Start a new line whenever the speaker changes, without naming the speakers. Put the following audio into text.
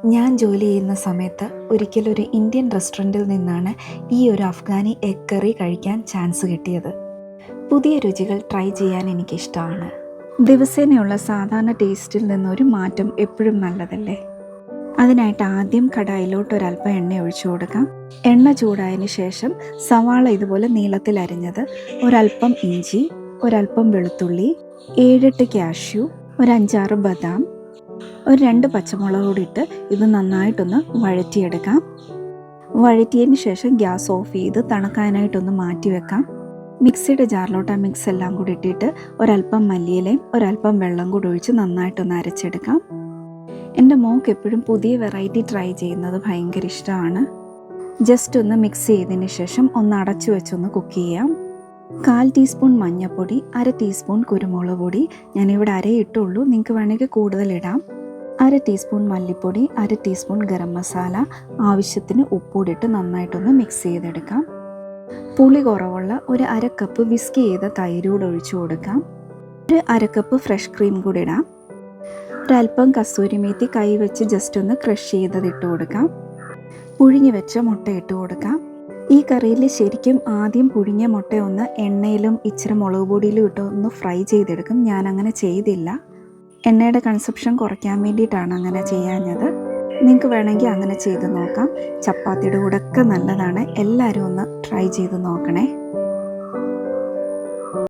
ഞാൻ ജോലി ചെയ്യുന്ന സമയത്ത് ഒരിക്കലൊരു ഇന്ത്യൻ റെസ്റ്റോറൻറ്റിൽ നിന്നാണ് ഈ ഒരു അഫ്ഗാനി എഗ് കറി കഴിക്കാൻ ചാൻസ് കിട്ടിയത്. പുതിയ രുചികൾ ട്രൈ ചെയ്യാൻ എനിക്കിഷ്ടമാണ്. ദിവസേനയുള്ള സാധാരണ ടേസ്റ്റിൽ നിന്നൊരു മാറ്റം എപ്പോഴും നല്ലതല്ലേ. അതിനായിട്ട് ആദ്യം കടായിലോട്ട് ഒരല്പം എണ്ണ ഒഴിച്ചു കൊടുക്കാം. എണ്ണ ചൂടായതിന് ശേഷം സവാള ഇതുപോലെ നീളത്തിൽ അരിഞ്ഞത്, ഒരല്പം ഇഞ്ചി, ഒരല്പം വെളുത്തുള്ളി, 7-8 കാഷ്യൂ, ഒരു 5-6 ബദാം, ഒരു 2 പച്ചമുളക് കൂടി ഇട്ട് ഇത് നന്നായിട്ടൊന്ന് വഴറ്റിയെടുക്കാം. വഴറ്റിയതിന് ശേഷം ഗ്യാസ് ഓഫ് ചെയ്ത് തണുക്കാനായിട്ടൊന്ന് മാറ്റി വെക്കാം. മിക്സിയുടെ ജാറിലോട്ട് ആ മിക്സ് എല്ലാം കൂടി ഇട്ടിട്ട് ഒരല്പം മല്ലിയിലയും ഒരല്പം വെള്ളം കൂടി ഒഴിച്ച് നന്നായിട്ടൊന്ന് അരച്ചെടുക്കാം. എൻ്റെ മോൾക്ക് എപ്പോഴും പുതിയ വെറൈറ്റി ട്രൈ ചെയ്യുന്നത് ഭയങ്കര ഇഷ്ടമാണ്. ജസ്റ്റ് ഒന്ന് മിക്സ് ചെയ്തതിന് ശേഷം ഒന്ന് അടച്ചു വെച്ചൊന്ന് കുക്ക് ചെയ്യാം. 1/4 ടീസ്പൂൺ മഞ്ഞൾപ്പൊടി, 1/2 ടീസ്പൂൺ കുരുമുളക് പൊടി, ഞാനിവിടെ 1/2 ഇട്ടുള്ളൂ, നിങ്ങൾക്ക് വേണമെങ്കിൽ കൂടുതൽ ഇടാം. 1/2 ടീസ്പൂൺ മല്ലിപ്പൊടി, 1/2 ടീസ്പൂൺ ഗരം മസാല, ആവശ്യത്തിന് ഉപ്പൂടിട്ട് നന്നായിട്ടൊന്ന് മിക്സ് ചെയ്തെടുക്കാം. പുളി കുറവുള്ള ഒരു 1/2 കപ്പ് വിസ്ക് ചെയ്ത തൈര് കൂടെ ഒഴിച്ചു കൊടുക്കാം. ഒരു 1/2 കപ്പ് ഫ്രഷ് ക്രീം കൂടി ഇടാം. ഒരല്പം കസൂരി മേത്തി കൈ വെച്ച് ജസ്റ്റ് ഒന്ന് ക്രഷ് ചെയ്തത് ഇട്ട് കൊടുക്കാം. പുഴുങ്ങി വെച്ച മുട്ട ഇട്ട് കൊടുക്കാം. ഈ കറിയിൽ ശരിക്കും ആദ്യം പുഴുങ്ങിയ മുട്ട ഒന്ന് എണ്ണയിലും ഇച്ചിരി മുളക് പൊടിയിലും ഇട്ട് ഒന്ന് ഫ്രൈ ചെയ്തെടുക്കും. ഞാൻ അങ്ങനെ ചെയ്തില്ല. എണ്ണയുടെ കൺസപ്ഷൻ കുറയ്ക്കാൻ വേണ്ടിയിട്ടാണ് അങ്ങനെ ചെയ്യാഞ്ഞത്. നിങ്ങൾക്ക് വേണമെങ്കിൽ അങ്ങനെ ചെയ്ത് നോക്കാം. ചപ്പാത്തിയുടെ കൂടെ ഒക്കെ നല്ലതാണ്. എല്ലാവരും ഒന്ന് ട്രൈ ചെയ്ത് നോക്കണേ.